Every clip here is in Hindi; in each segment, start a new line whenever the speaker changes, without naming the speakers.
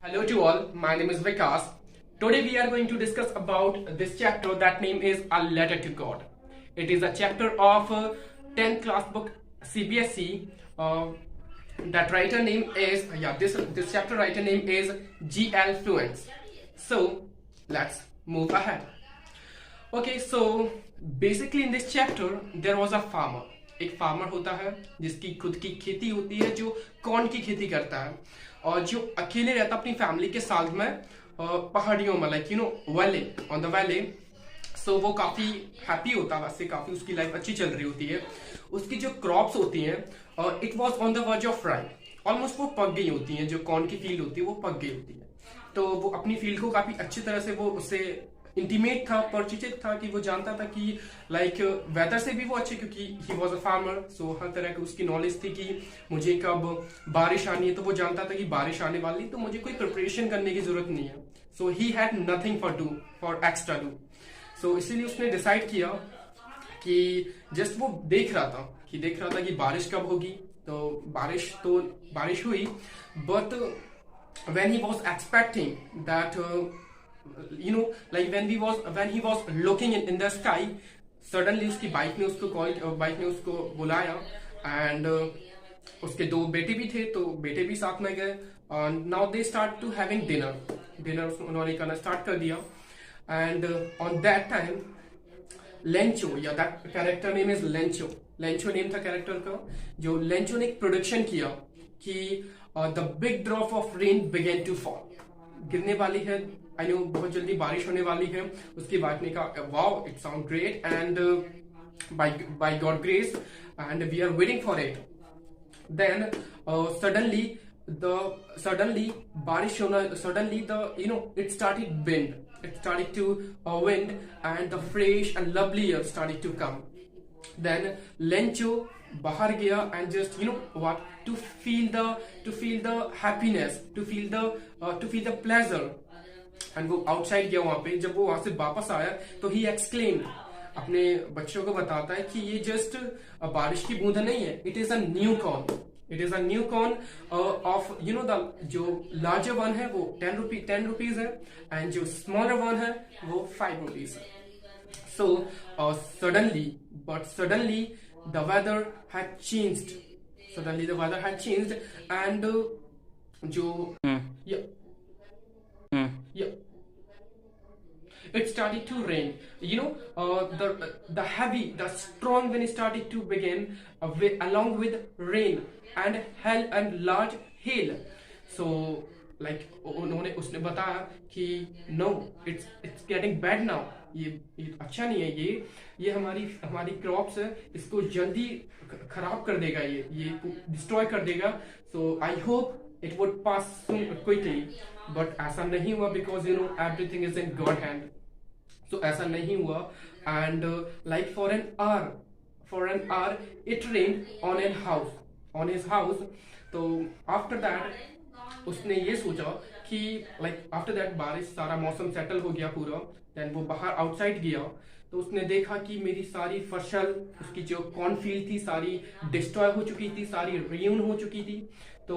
Hello to all, my name is Vikas. Today we are going to discuss about this chapter that name is A Letter to God. It is a chapter of 10th class book CBSE. That writer name is, this chapter writer name is G.L. Fluence. So let's move ahead. Okay, so basically in this chapter there was a farmer. एक फार्मर होता है जिसकी खुद की खेती होती है, जो कॉर्न की खेती करता है और जो अकेले रहता है अपनी फैमिली के साथ में पहाड़ियों में, लाइक वैले ऑन द वैले. सो वो काफी हैप्पी होता है, वैसे काफी उसकी लाइफ अच्छी चल रही होती है. उसकी जो क्रॉप्स होती हैं it was on the verge of right, almost वो पक गई होती हैं. जो कॉर्न की फील्ड होती है वो पक गई होती है. तो वो अपनी फील्ड को काफी अच्छी तरह से वो उससे इंटीमेट था, परिचित था कि वो जानता था कि लाइक वेदर से भी वो अच्छे, क्योंकि ही वॉज अ फार्मर. सो हर तरह की उसकी नॉलेज थी कि मुझे कब बारिश आनी है, तो वो जानता था कि बारिश आने वाली, तो मुझे कोई प्रिपरेशन करने की जरूरत नहीं है. So he had nothing for extra do. So इसीलिए उसने डिसाइड किया कि जस्ट वो देख रहा था कि बारिश कब होगी. तो बारिश हुई, but when he was expecting that like when he was looking in the sky, suddenly उसकी बाइक ने उसको बुलाया. एंड उसके दो बेटे भी थे, तो बेटे भी साथ में गए. Now they start to having dinner उन्होंने करना स्टार्ट कर दिया. And on that time Lencho, या that character name is Lencho name था कैरेक्टर का. जो लेंचो ने एक प्रोडक्शन किया कि the big drop of rain began to fall, गिरने वाली है, आई नो बहुत जल्दी बारिश होने वाली है. उसकी बात ने कहा wow it sound great and by God grace and we are waiting for it. Then suddenly बारिश होना, suddenly it started to wind and the fresh and lovely air started to come. Then Lencho बाहर गया and just what to feel the happiness, to feel the pleasure. and वो outside गया वहां पे. जब वो वहां से वापस आया तो he exclaimed, अपने बच्चों को बताता है कि ये जस्ट बारिश की बूंद नहीं है, it is a new corn of the जो larger one है वो 10 rupees है and जो smaller one है वो 5 rupees है. So suddenly the weather had changed. And it started to rain. The strong wind started to begin along with rain and large hail. So like उसने बताया कि no, it's getting bad now. ये अच्छा नहीं है, ये हमारी क्रॉप्स है, इसको जल्दी खराब कर देगा, ये डिस्ट्रॉय कर देगा. So I hope it would pass quickly, but ऐसा नहीं हुआ because everything is in God hand. So ऐसा नहीं हुआ. And like for an hour it rained on his house. तो आफ्टर दैट उसने ये सोचा कि लाइक आफ्टर दैट बारिश, सारा मौसम सेटल हो गया पूरा. देन वो बाहर आउटसाइड गया तो उसने देखा कि मेरी सारी फसल, उसकी जो कॉर्नफील्ड थी सारी डिस्ट्रॉय हो चुकी थी, सारी रियून हो चुकी थी. तो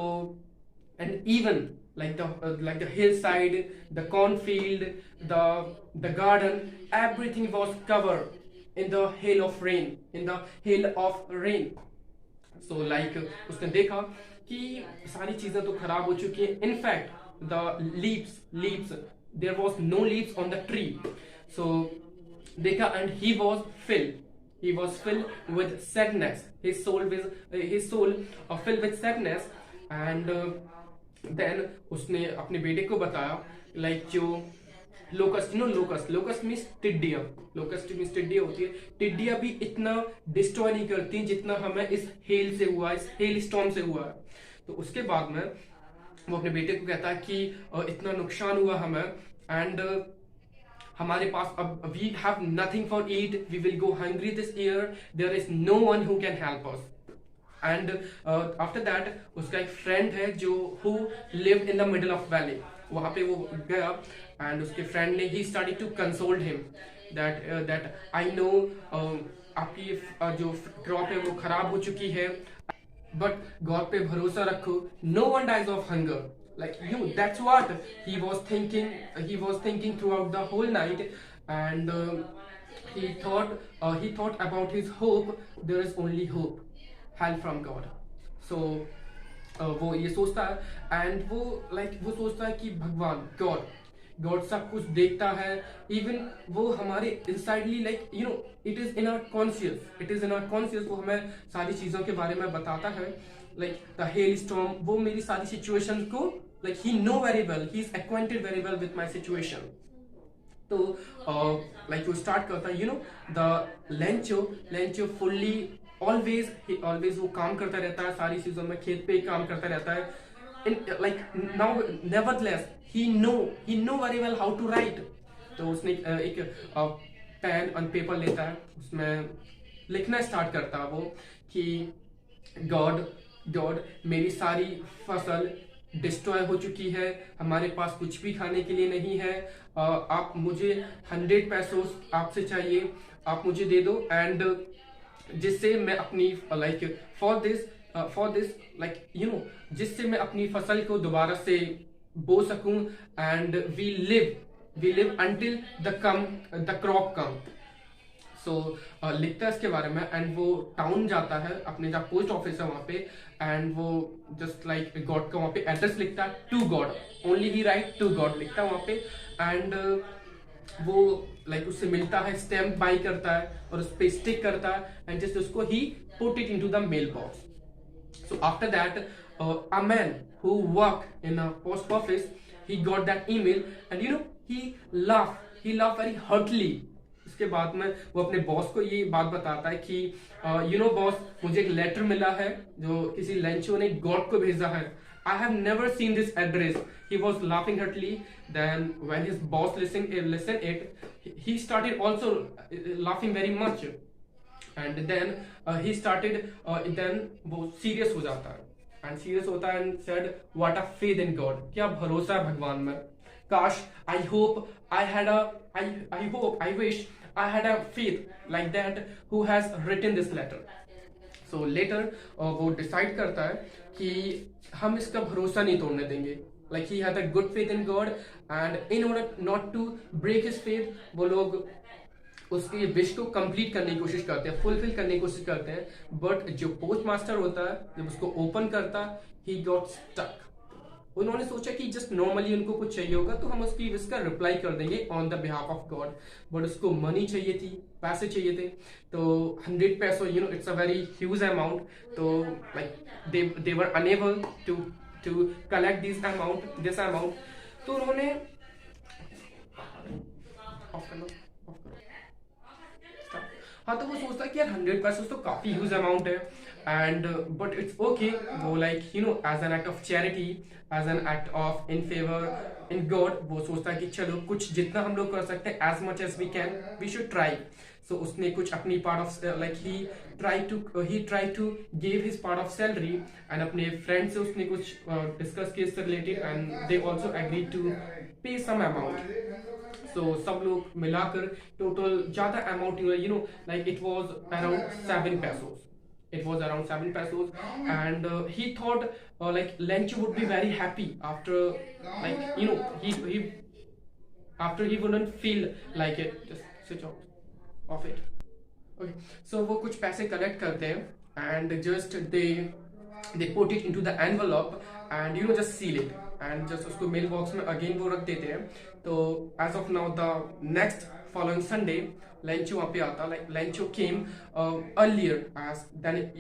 and even like the hillside, the cornfield, the garden, everything was covered in the hail of rain. So like उसने देखा कि सारी चीजें तो खराब हो चुकी हैं. In fact the leaves there was no leaves on the tree. So देखा and he was filled with sadness. His soul filled with sadness. And then उसने अपने बेटे को बताया like जो लोकस्ट मीन्स टिड्डियां होती है. टिड्डियां भी इतना डिस्ट्रॉय नहीं करती जितना हमें इस हेल स्टॉर्म से हुआ है. तो उसके बाद में वो अपने बेटे को कहता है कि इतना नुकसान हुआ हमें एंड हमारे पास अब we have nothing for eat, we will go hungry this year, there is no one who can help us. And after that उसका एक फ्रेंड है जो who live in the middle of valley. वहां पे वो गया एंड उसके फ्रेंड ने he started to consoled him that I know आपकी जो क्रॉप है वो खराब हो चुकी है, बट गॉड पे भरोसा रखो, no one dies of hunger. like that's what he was thinking throughout the whole night. And he thought about his hope. There is only hope, help from God. So वो ये सोचता है, एंड वो सोचता है कि भगवान गॉड गॉड सब कुछ देखता है, इवन वो हमारे insidely like it is in our conscious, वो हमें सारी चीजों के बारे में बताता है, लाइक द हेल स्टॉर्म, वो मेरी सारी सिचुएशन को like he know very well, he is acquainted very well with my situation. तो लाइक वो स्टार्ट करता है द लेंचो फुल्ली ऑलवेज वो काम करता रहता है सारी चीजों में, खेत पे ही काम करता रहता है. Like now nevertheless he know very well how to write. तो उसने एक पेन और पेपर लेता है, उसमें लिखना स्टार्ट करता है वो कि गॉड मेरी सारी फसल डिस्ट्रॉय हो चुकी है, हमारे पास कुछ भी खाने के लिए नहीं है, आप मुझे 100 पैसोस आपसे चाहिए, आप मुझे दे दो, एंड जिससे मैं अपनी लाइक फॉर दिस लाइक जिससे मैं अपनी फसल को दोबारा से बो सकूं, and we live until the crop come. So लिखता है इसके बारे में, एंड वो टाउन जाता है, अपने जहाँ पोस्ट ऑफिस है वहां पे, एंड वो जस्ट लाइक गॉड का वहां पे एड्रेस लिखता है, to God only he write to God लिखता है वहां पे. एंड वो लाइक उससे मिलता है, स्टैम्प बाई करता है और उस पर स्टिक करता है, एंड जस्ट उसको he put it into the mail box. So after that, a man who worked in a post office, he got that email, and he laughed very heartily. इसके बाद में वो अपने बॉस को ये बात बताता है कि बॉस, मुझे एक लेटर मिला है जो किसी लेंचो ने गॉड को भेजा है. I have never seen this address. He was laughing heartily. Then when his boss listened it, he started also laughing very much. And then he started then वो सीरियस हो जाता है, एंड सीरियस होता है, and said what a faith in God, क्या भरोसा है भगवान में, काश I wish I had a faith like that who has written this letter. So letter वो डिसाइड करता है कि हम इसका भरोसा नहीं तोड़ने देंगे. Like he had a good faith in God, and in order not to break his faith, वो लोग उसकी विश को कंप्लीट करने की कोशिश करते हैं, फुलफिल करने की कोशिश करते हैं. बट जो पोस्ट मास्टर होता है, जब उसको ओपन करता, ही गॉट स्टक. उन्होंने सोचा कि जस्ट नॉर्मली उनको कुछ चाहिए होगा तो हम उसकी विश का रिप्लाई कर देंगे on the behalf of God. But उसको मनी चाहिए थी, पैसे चाहिए थे. तो 100 पैसो it's a very huge amount. तो like they were enable to collect this amount. तो उन्होंने हाँ, तो वो सोचता है कि यार 100 पैसे तो काफी ह्यूज अमाउंट है, एंड बट इट्स ओके. वो like as an act of charity, as an act of in favour in God, वो सोचता है कि चलो कुछ जितना हम लोग कर सकते हैं, as much as we can, we should try. So उसने कुछ अपनी part of like he try to give his part of salary, and अपने फ्रेंड से उसने कुछ डिस्कस किया इससे related, and they also agree to pay some amount. So सब लोग मिलाकर टोटल ज्यादा amount like it was around 7 pesos. It was around 7 pesos, and he thought like Lencho would be very happy after, like he after he wouldn't feel like it. Just switch off it. Okay, so वो कुछ पैसे कलेक्ट करते हैं, and just they put it into the envelope and just seal it, and just उसको मेल बॉक्स में अगेन वो रख देते हैं. तो as of now the next following Sunday Lencho वहाँ पे आता, like Lencho came earlier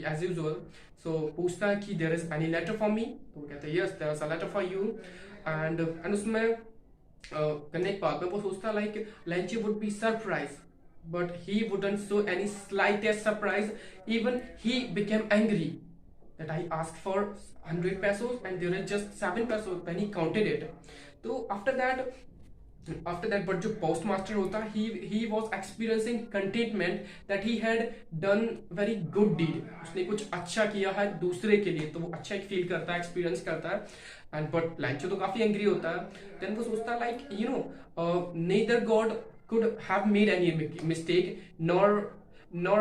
as usual. So पूछता है कि there is any letter for me, तो वो कहते हैं yes there is a letter for you. And उसमें करने के बाद में वो सोचता है like Lencho would be surprise, but he wouldn't show any slightest surprise. Even he became angry that I asked for 100 pesos and there is just 7 pesos when he counted it. So after that but जो postmaster होता, he was experiencing contentment that he had done very good deed. उसने कुछ अच्छा किया है दूसरे के लिए, तो वो अच्छा फील करता है, एक्सपीरियंस करता है. एंड बट लेंचो तो काफी एंग्री होता है. देन वो सोचता है like neither God could have made any mistake, nor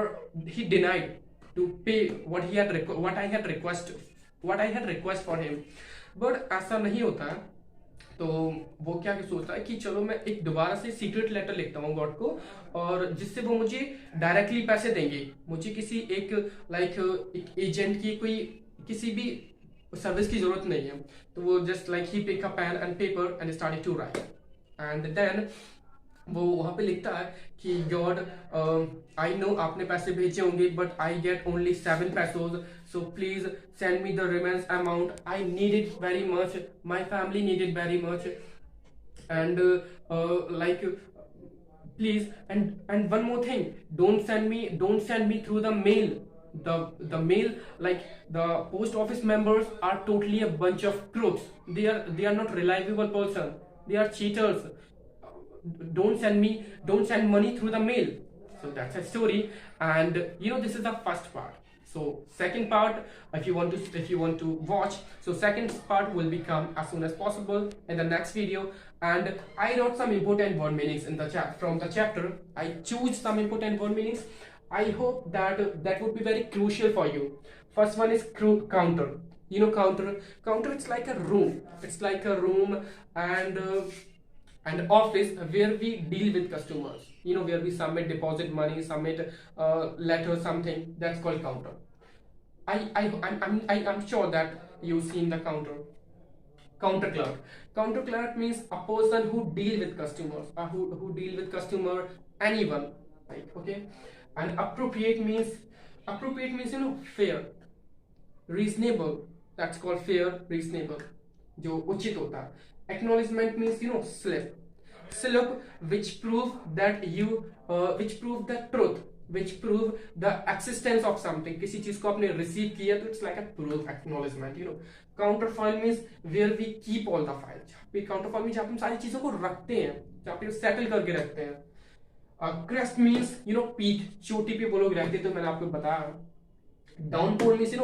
he denied to pay what I had request for him. But ऐसा नहीं होता है। तो वो क्या सोचता है कि चलो मैं एक दोबारा से सीक्रेट लेटर लिखता हूँ गॉड को, और जिससे वो मुझे डायरेक्टली पैसे देंगे, मुझे किसी एक एक एजेंट की कोई किसी भी सर्विस की जरूरत नहीं है। तो वो just like he pick a pen and paper and started to write, and then वो वहां पे लिखता है कि गॉड, आई नो आपने पैसे भेजे होंगे but I get only 7 pesos, so please send me the remains amount, I need it very much, my family need it very much, and like please, and one more thing, don't send me through the mail. The mail, like the post office members are totally a bunch of crooks. They are not reliable person, they are cheaters. Don't send money through the mail. So that's a story, and this is the first part. So second part, if you want to watch, so second part will become as soon as possible in the next video. And I wrote some important word meanings in the chat from the chapter. I choose some important word meanings. I hope that would be very crucial for you. First one is counter. Counter, it's like a room. It's like a room, and office where we deal with customers, where we submit deposit money, submit letter, something. That's called counter. I'm sure that you've seen the counter. Counter clerk means a person who deal with customers, who deal with customer, anyone, right? Okay. And appropriate means fair, reasonable. That's called fair, reasonable, जो उचित होता है. Acknowledgement means slip which prove that which prove the truth, which prove the existence of something. किसी चीज को आपने रिसीव किया तो it's like a proof, acknowledgement. Counterfile means where we keep all the files. Counterfile means जहाँ पे हम सारी चीजों को रखते हैं, जहाँ पे सेटल करके रखते हैं. Crest means peak, चोटी पे वो लोग रहते, तो मैंने आपको बताया. Downpour means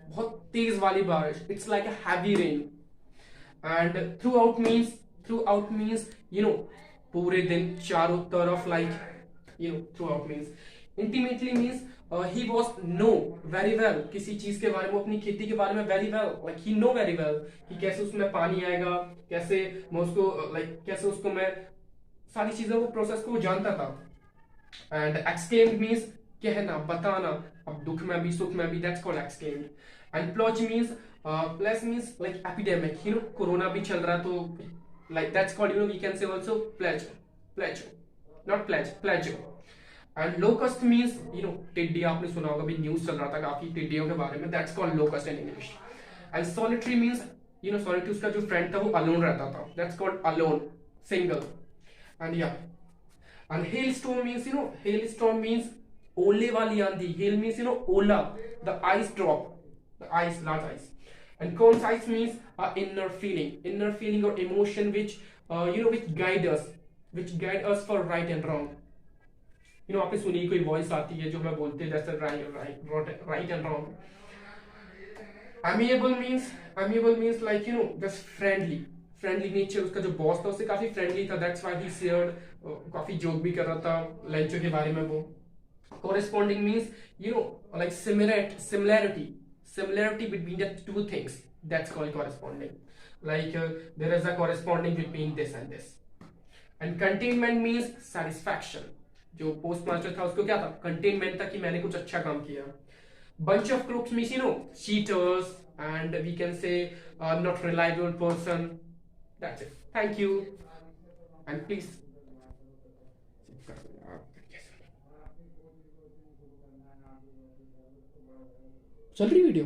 बहुत तेज वाली बारिश. It's like a heavy rain. And throughout means पूरे दिन चारों तरफ, like throughout means intimately means he was know very well, किसी चीज के बारे में, अपनी खेती के बारे में very well, like he know very well कि कैसे उसमें पानी आएगा, कैसे मैं उसको कैसे उसको मैं सारी चीजों को प्रोसेस को जानता था. And exclaimed means कहना, बताना, अब दुख में भी सुख में भी, that's called exclaimed. And pledge means like epidemic, corona भी चल रहा, तो like that's called we can say also pledge, not pledge. And locust means टिड्डी, आपने सुना होगा, भी न्यूज चल रहा था काफी टिड्डियों के बारे में, that's called locust in English. And solitary means solitary, उसका जो फ्रेंड था वो alone रहता था, that's called alone, single. And yeah, and hailstorm means ओले वाली आंधी. Hail means ola, the ice drop, the ice, large ice. And concise means inner feeling or emotion which which guide us for right and wrong. आपने सुनी कोई वॉइस आती है जो मैं बोलते हैं जैसे right and wrong. Amiable means like just friendly nature. उसका जो बॉस था उससे काफी फ्रेंडली था, that's why he shared, काफी जोक भी कर रहा था लंचों के बारे में वो. Corresponding means like similarity between the two things, that's called corresponding, like there is a corresponding between this and this. And containment means satisfaction. जो पोस्ट मास्टर था उसको क्या था, कंटेनमेंट था कि मैंने कुछ अच्छा काम किया. Bunch of crooks means cheaters, and we can say not reliable person. That's it. Thank you, and please चल रही वीडियो.